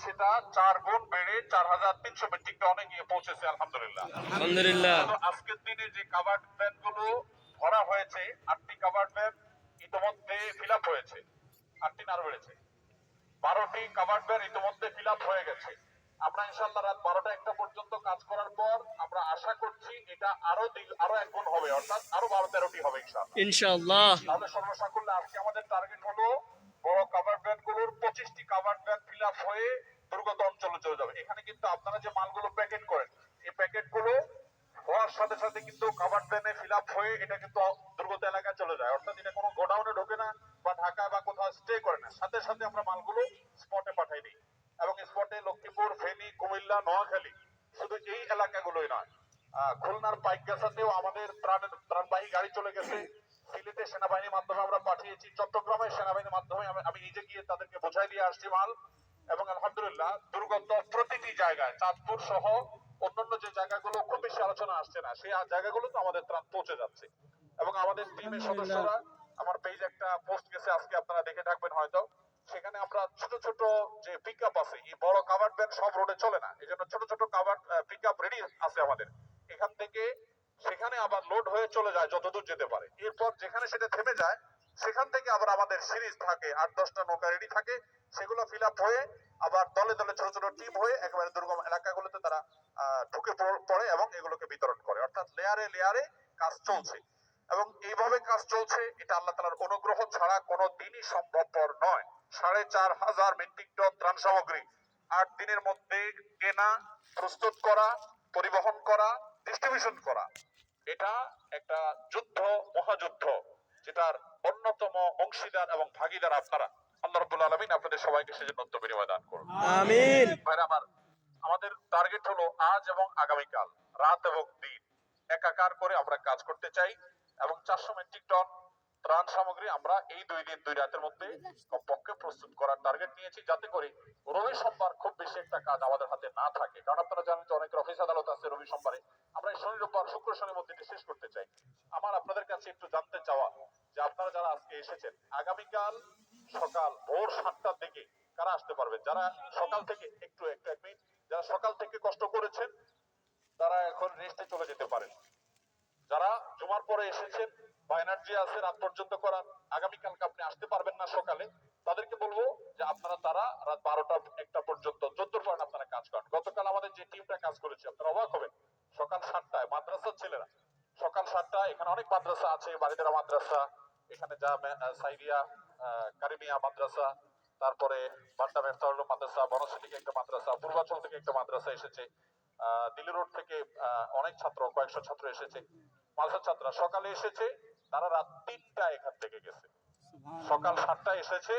সেটা 4 গুণ বেড়ে 4300 মেট্রিক টনে গিয়ে পৌঁছেছে আলহামদুলিল্লাহ। আলহামদুলিল্লাহ। আজকের দিনে যে কাভার্ড ভ্যান গুলো ভরা হয়েছে, 8টি কাভার্ড ভ্যান ইতিমধ্যে ফিল আপ হয়েছে, 8টি আরো বেড়েছে, 12টি কাভার্ড ভ্যান ইতিমধ্যে ফিল আপ হয়ে গেছে। আমরা ইনশাআল্লাহ রাত 12টা 1টা পর্যন্ত কাজ করার পর আমরা আশা করছি এটা আরো 1 গুণ হবে, অর্থাৎ আরো 12-13টি হবে ইনশাআল্লাহ। ইনশাআল্লাহ। তাহলে সর্বসাকুল্যে আজকে আমাদের টার্গেট হলো বড় কাভার্ড ভ্যান গুলোর 25টি কাভার্ড ভ্যান ফিল আপ হয়ে দুর্গত অঞ্চলে চলে যাবে। এখানে কিন্তু আপনারা যে মালগুলো প্যাকেট করেন, এই প্যাকেট গুলো হওয়ার সাথে সাথে কিন্তু কাভার্ড ভ্যানে ফিল আপ হয়ে এটা কিন্তু দুর্গত এলাকায় চলে যায়, অর্থাৎ এটা কোনো গোডাউনে ঢোকে না বা ঢাকা বা কোথাও স্টে করে না, সাথে সাথে আমরা মালগুলো স্পটে পাঠাই দিই। এবং স্পটে লক্ষ্মীপুর, ফেনী, কুমিল্লা, নোয়াখালী, শুধু এই এলাকাগুলোই নয়, খুলনার পাইকগাছাতেও আমাদের ত্রাণবাহী গাড়ি চলে গেছে। সিলেটে সেনাবাহিনীর মাধ্যমে আমরা পাঠিয়েছি, চট্টগ্রামের সেনাবাহিনীর মাধ্যমে আমি নিজে গিয়ে তাদেরকে বোঝাই দিয়ে আসছি মাল। এবং আলহামদুলিল্লাহ দুর্গত প্রতিটি জায়গায়, চাঁদপুর সহ অন্যান্য যে জায়গাগুলো খুব বেশি আলোচনা আসছে না, সেই জায়গাগুলোতে আমাদের ত্রাণ পৌঁছে যাচ্ছে। এবং আমাদের টিমের সদস্যরা, আমার পেজ একটা পোস্ট গেছে আজকে, আপনারা দেখে থাকবেন হয়তো, সেখানে আমরা ছোট ছোট যে পিকআপ আছে, এই বড় কাভার্ড ভ্যান সব রোডে চলে না, এই জন্য ছোট ছোট কাভার্ড পিকআপ রেডি আছে আমাদের। এখান থেকে সেখানে আবার লোড হয়ে চলে যায় যতদূর যেতে পারে, এরপর যেখানে সেটা থেমে যায় সেখান থেকে আবার আমাদের সিরিজ থাকে, 8-10টা নৌকা রেডি থাকে, সেগুলো ফিল আপ হয়ে আবার দলে দলে ছোট ছোট টিম হয়ে একেবারে দুর্গম এলাকাগুলোতে তারা ঢুকে পড়ে এবং এগুলোকে বিতরণ করে, অর্থাৎ লেয়ারে লেয়ারে কাজ চলছে। এবং এইভাবে কাজ চলছে, এটা আল্লাহ তাআলার অনুগ্রহ ছাড়া কোনো দিনই সম্ভবপর নয়। 4500 মেট্রিক টন ত্রাণ সামগ্রী 8 দিনের মধ্যে কেনা, প্রস্তুত করা, পরিবহন করা, ডিস্ট্রিবিউশন করা, এটা একটা যুদ্ধ, মহাযুদ্ধ, যেটার অন্যতম অংশীদার এবং ভাগীদার আপনারা। আল্লাহ রাব্বুল আলামিন আপনাদের সবাইকে সেজন্য উত্তম বিনিময় দান করুন। আমিন। ভাইরা আমার, আমাদের টার্গেট হলো আজ এবং আগামীকাল রাত এবং দিন একাকার করে আমরা কাজ করতে চাই, এবং 400 মেট্রিক টন ত্রাণ সামগ্রী আমরা এই 2 দিন 2 রাতের মধ্যে কমপক্ষে প্রস্তুত করার টার্গেট নিয়েছি, যাতে করে রবি সোমবার খুব বেশি একটা কাজ আমাদের হাতে না থাকে। কারণ আপনারা জানেন যে অনেক অফিস আদালত আছে রবি সোমবারে, আমরা এই শনি রোববার শুক্র শনির মধ্যে শেষ করতে চাই। আমার আপনাদের কাছে একটু জানতে চাওয়া যে আপনারা যারা আজকে এসেছেন, আগামীকাল সকাল ভোর 7টার দিকে কারা আসতে পারবেন? যারা সকাল থেকে একটু একটু এক মিনিট, যারা সকাল থেকে কষ্ট করেছেন তারা এখন রেস্টে চলে যেতে পারেন। যারা জুমার পরে এসেছেন বা এনার্জি আছে রাত পর্যন্ত করার, আগামীকালকে আপনি আসতে পারবেন না সকালে, তাদেরকে বলবো যে আপনারা তারা রাত 12টা 1টা পর্যন্ত যতদূর পারেন আপনারা কাজ করেন। গতকাল আমাদের যে টিমটা কাজ করেছে, আপনারা অবাক হবেন, সকাল 7টায় মাদ্রাসার ছেলেরা, সকাল 7টায়, এখানে অনেক মাদ্রাসা আছে, বারিদারা মাদ্রাসা, এখানে যা সাইদিয়া কারিমিয়া মাদ্রাসা, তারপরে বাড্ডা মেফতাহুল মাদ্রাসা, বনশ্রী থেকে একটা মাদ্রাসা, পূর্বাচল থেকে একটা মাদ্রাসা এসেছে, দিল্লি রোড থেকে অনেক ছাত্র, কয়েকশো ছাত্র এসেছে, মাদ্রাসার ছাত্ররা সকালে এসেছে, তারা রাত 3টায় এখান থেকে গেছে। সকাল 7টায় এসেছে,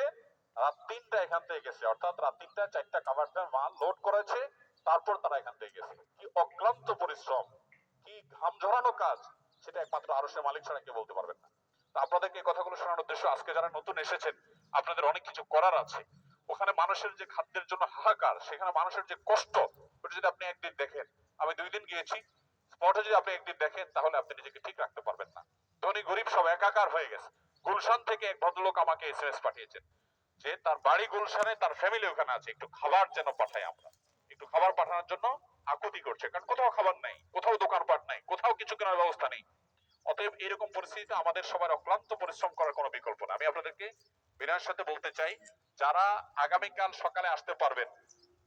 রাত 3টায় এখান থেকে গেছে, অর্থাৎ রাত 3টায় 4টা কাভার্ড ভ্যান মাল লোড করেছে, তারপর তারা এখান থেকে গেছে। কি অক্লান্ত পরিশ্রম, কি ঘাম ঝরানো কাজ, সেটা একমাত্র আরশের মালিক ছাড়া কেউ বলতে পারবেন না। তা আপনাদেরকে এই কথাগুলো শোনানোর উদ্দেশ্য, আজকে যারা নতুন এসেছেন আপনাদের অনেক কিছু করার আছে। ওখানে মানুষের যে খাদ্যের জন্য হাহাকার, সেখানে মানুষের যে কষ্ট, ওটা যদি আপনি একদিন দেখেন, আমি 2 দিন গিয়েছি, স্পটে যদি আপনি একদিন দেখেন তাহলে আপনি নিজেকে ঠিক রাখতে পারবেন না। ধনী গরিব সব একাকার হয়ে গেছে। গুলশান থেকে এক ভদ্রলোক আমাকে এসএমএস পাঠিয়েছেন যে তার বাড়ি গুলশানে, তার ফ্যামিলি ওখানে আছে, একটু খাবার যেন পাঠাই আমরা, একটু খাবার পাঠানোর জন্য আকুতি করছে, কারণ কোথাও খাবার নাই, কোথাও দোকানপাট নাই, কোথাও কিছু কেনার ব্যবস্থা নেই। অতএব এরকম পরিস্থিতিতে আমাদের সবার অক্লান্ত পরিশ্রম করার কোনো বিকল্প না। আমি আপনাদেরকে বিনয়ের সাথে বলতে চাই, যারা আগামীকাল সকালে আসতে পারবেন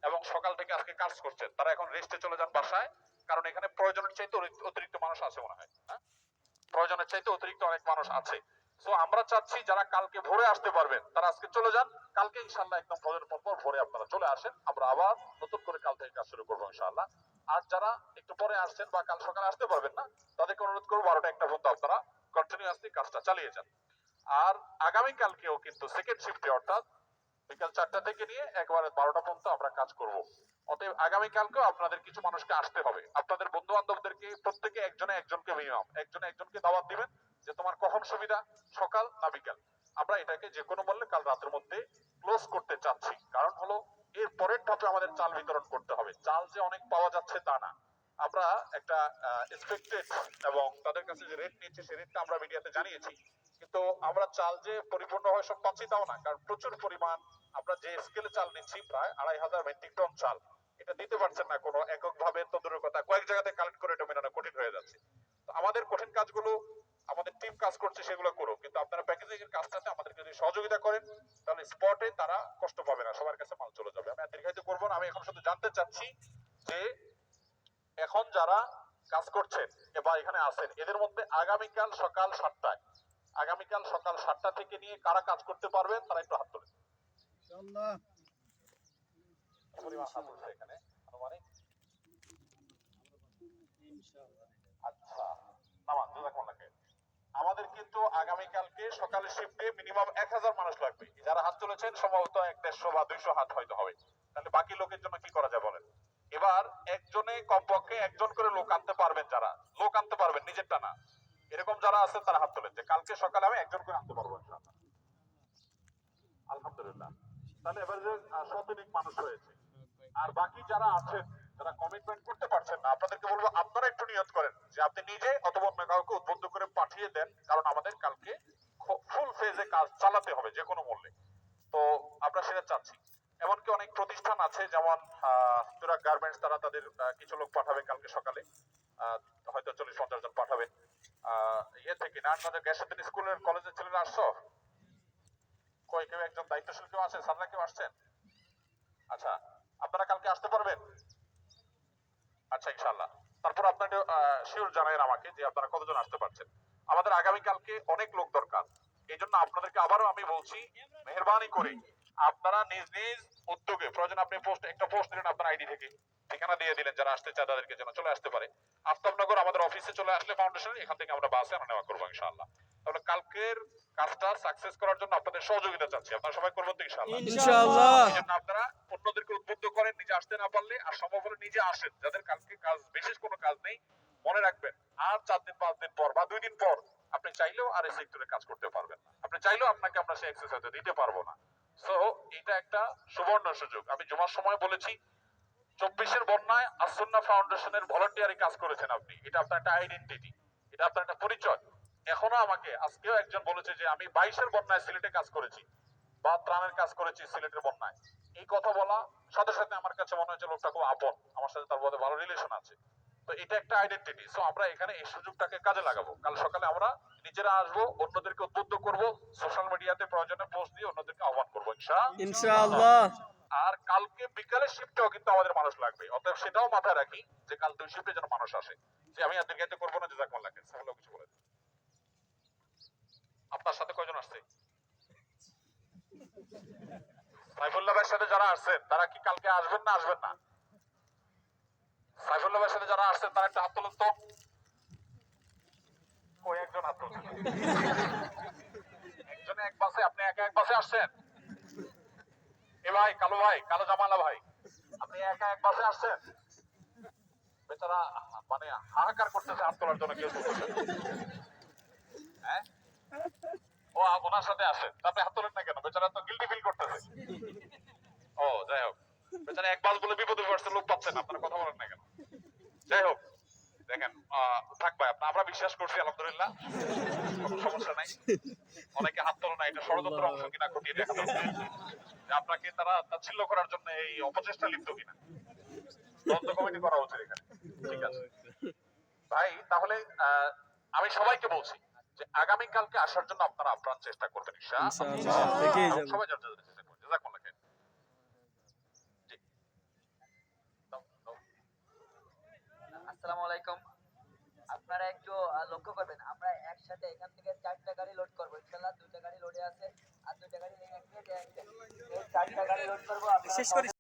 এবং সকাল থেকে আজকে কাজ করছেন, তারা এখন রেস্টে চলে যান বাসায়, কারণ এখানে প্রয়োজনের চাইতে অতিরিক্ত মানুষ আছে মনে হয়, হ্যাঁ, প্রয়োজনের চাইতে অতিরিক্ত অনেক মানুষ আছে। সো আমরা চাচ্ছি যারা কালকে ভোরে আসতে পারবেন তারা আজকে চলে যান, কালকে ইনশাআল্লাহ একদম ফজরের পর ভোরে আপনারা চলে আসেন, আমরা আবার নতুন করে কাল থেকে কাজ শুরু করবো ইনশাআল্লাহ। আর যারা একটু পরে আসছেন বা কাল সকালে আসতে পারবেন না, তাদেরকে অনুরোধ করবো 12টা 1টা পর্যন্ত আপনারা কন্টিনিউয়াসলি কাজটা চালিয়ে যান। আর আগামীকালকেও কিন্তু সেকেন্ড শিফটে, অর্থাৎ বিকাল 4টা থেকে নিয়ে একেবারে 12টা পর্যন্ত আমরা কাজ করব। অতএব আগামীকালকেও আপনাদের কিছু মানুষকে আসতে হবে, আপনাদের বন্ধু বান্ধবদেরকে প্রত্যেকে একজনকে মিনিমাম একজনকে দাওয়াত দিবেন যে তোমার কখন সুবিধা, সকাল না বিকাল। আমরা এটাকে যে কোনো মূল্যে কাল রাতের মধ্যে ক্লোজ করতে চাচ্ছি, কারণ হলো এর পরের ধাপে আমাদের চাল বিতরণ করতে হবে। চাল যে অনেক পাওয়া যাচ্ছে তা না, আমরা একটা এক্সপেক্টেড এবং তাদের কাছে যে রেট নিচ্ছে সেই রেটটা আমরা মিডিয়াতে জানিয়েছি, কিন্তু আমরা চাল যে পরিপূর্ণভাবে সব পাচ্ছি তাও না, কারণ প্রচুর পরিমাণ আমরা যে স্কেলে চাল নিচ্ছি প্রায় 2500 মেট্রিক টন চাল, এটা দিতে পারছেন না কোনো একক ভাবে, তো দূরের কথা কয়েক জায়গাতে কালেক্ট করে এটা মেলানো কঠিন হয়ে যাচ্ছে। তো আমাদের কঠিন কাজগুলো আমাদের টিম কাজ করছে, সেগুলো করো, কিন্তু আপনারা প্যাকেজিং এর কাজটাতে আমাদেরকে যদি সহযোগিতা করেন তাহলে স্পটে তারা কষ্ট পাবে না, সবার কাছে মাল চলে যাবে। আমি আর দীর্ঘায়িত করবো না, আমি এখন শুধু জানতে চাচ্ছি যে এখন যারা কাজ করছেন বা এখানে আছেন এদের মধ্যে আগামীকাল সকাল 7টায়, আগামীকাল সকাল 7টা থেকে নিয়ে কারা কাজ করতে পারবেন তারা একটু হাত তোলেন। এখানে আনুমানিক আচ্ছা আমাদের কিন্তু আগামীকালকে সকালের শিফটে মিনিমাম 1000 মানুষ লাগবে। যারা হাত তুলেছেন সম্ভবত 150 বা 200 হাত হয়তো হবে, তাহলে বাকি লোকের জন্য কি করা যায় বলেন? এবার একজনে কমপক্ষে একজন করে লোক আনতে পারবেন, যারা লোক আনতে পারবেন নিজেরটা না, এরকম যারা আছেন তারা হাত তোলেন যে কালকে সকালে আমি একজন করে আনতে পারবো ইনশাআল্লাহ। আলহামদুলিল্লাহ, তাহলে এবার যে শতাধিক মানুষ হয়েছে। আর বাকি যারা আছেন যারা কমিটমেন্ট করতে পারছেন না, আপনাদেরকে বলবো আপনারা একটু নিয়ত করেন যে আপনি নিজে অথবা অন্য কাউকে উদ্বুদ্ধ করে পাঠিয়ে দেন, কারণ আমাদের কালকে ফুল ফেজে কাজ চালাতে হবে যে কোনো মূল্যে। তো আমরা সেটা চাচ্ছি। এমনকি অনেক প্রতিষ্ঠান আছে যেমন তুরাগ গার্মেন্টস, তারা তাদের কিছু লোক পাঠাবে কালকে সকালে, হয়তো 40-50 জন পাঠাবে। ইয়ে থেকে নারায়ণগঞ্জের গ্যাসউদ্দিন স্কুলের কলেজের ছেলেরা আসছো? কই কেউ একজন দায়িত্বশীল কেউ আছেন? স্যাররা কেউ আসছেন? আচ্ছা, আপনারা কালকে আসতে পারবেন? আচ্ছা ইনশাআল্লাহ। তারপর আপনাকে শিওর জানাবেন আমাকে যে আপনারা কতজন আসতে পারছেন। আমাদের আগামী কালকে অনেক লোক দরকার, এই জন্য আপনাদেরকে আবারও আমি বলছি মেহেরবানি করে আপনারা নিজ নিজ উদ্যোগে, প্রয়োজন আপনি একটা পোস্ট দিলেন আপনার আইডি থেকে, ঠিকানা দিয়ে দিলেন, যারা আসতে চায় তাদেরকে যেন চলে আসতে পারে। আফতাবনগর আমাদের অফিসে চলে আসলে ফাউন্ডেশন, এখান থেকে আমরা বাসে আমরা নেওয়া করবো ইনশাআল্লাহ। তাহলে কালকের কাজটা সাকসেস করার জন্য আপনাদের সহযোগিতা চাচ্ছি, আপনারা সবাই করবেন তো ইনশাআল্লাহ? ইনশাআল্লাহ। এই জন্য আপনারা অন্যদেরকে উদ্বুদ্ধ করেন, নিজে আসতে না পারলে আর সম্ভব হলে নিজে আসেন। যাদের কালকে কাজ, বিশেষ কোনো কাজ নেই, মনে রাখবেন আর 4 দিন 5 দিন পর বা 2 দিন পর আপনি চাইলেও আর এই সেক্টরে কাজ করতে পারবেন না, আপনি চাইলেও আপনাকে আমরা সেই অ্যাক্সেস হতে দিতে পারবো না। সো এটা একটা সুবর্ণ সুযোগ। আমি জুমার সময় বলেছি 24-এর বন্যায় আসুন্নাহ ফাউন্ডেশনের ভলান্টিয়ারি কাজ করেছেন আপনি, এটা আপনার একটা আইডেন্টিটি, এটা আপনার একটা পরিচয়। এখনো আমাকে আজকেও একজন বলেছে যে আমি 22-এর বন্যায় সিলেটে কাজ করেছি বা ত্রাণের কাজ করেছি সিলেটের বন্যায়। এই কথা বলা সাথে সাথে আমার কাছে মনে হচ্ছে লোকটা খুব আপন, আমার সাথে তার মধ্যে ভালো রিলেশন আছে। তো এটা একটা আইডেন্টিটি। সো আমরা এখানে এই সুযোগটাকে কাজে লাগাবো। কাল সকালে আমরা নিজেরা আসবো, অন্যদেরকে উদ্বুদ্ধ করব, সোশ্যাল মিডিয়াতে প্রয়োজনে পোস্ট দিয়ে অন্যদেরকে আহ্বান করবো ইনশাআল্লাহ। আর কালকে বিকালের শিফটেও কিন্তু আমাদের মানুষ লাগবে, অতএব সেটাও মাথায় রাখি যে কাল 2 শিফটে যেন মানুষ আসে। যে আমি আর দীর্ঘায়িত করবো না, জাযাকুমুল্লাহ খাইর। সাহেব কিছু বলেন। আপনার সাথে কয়জন আসছে? সাইফুল্লাহ ভাইয়ের সাথে যারা আসছেন তারা কি কালকে আসবেন না আসবেন না? সাইফুল্লাহ ভাইয়ের সাথে যারা আসছেন তারা একটা হাত তুলুন তো। ওই একজন হাত তুলছেন, একজনে এক বাসে, আপনি একা এক বাসে আসছেন? এ ভাই, কালো ভাই, কালো জামালা ভাই, আপনি একা এক বাসে আসছেন? বেচারা মানে হাহাকার করতেছে হাত তোলার জন্য, কেউ তুলতেছে। হ্যাঁ, ও ওনার সাথে আসেন, আপনি হাত তোলেন না কেন? বেচারা তো গিল্টি ফিল করতেছে। ও যাই হোক, বেচারা এক বাস বলে বিপদে পড়ছে, লোক পাচ্ছেন, আপনারা কথা বলেন না কেন? যাই হোক, দেখেন থাক ভাই, আমরা বিশ্বাস করছি আলহামদুলিল্লাহ, কোনো সমস্যা নাই। অনেকে হাত তোলে না, এটা ষড়যন্ত্র অংশ কিনা খতিয়ে দেখা দরকার, যে আপনাকে তারা তাচ্ছিল্য করার জন্য এই অপচেষ্টা লিপ্ত কিনা। তদন্ত কমিটি করা উচিত এখানে। ঠিক আছে ভাই, তাহলে আমি সবাইকে বলছি যে আগামীকালকে আসার জন্য আপনারা আপ্রাণ চেষ্টা করবেন ইনশাআল্লাহ। দেখেই যাব। সবাই যার যার চেষ্টা করবেন। জাযাকুমুল্লাহ খাইর। জি, আসসালামু আলাইকুম। আপনারা একটু লক্ষ্য করবেন, আমরা একসাথে এখান থেকে 4টা গাড়ি লোড করবো ইনশাআল্লাহ। 2টা গাড়ি লোডে আছে আর 2টা গাড়ি এই 4টা গাড়ি লোড করবো। বিশেষ করে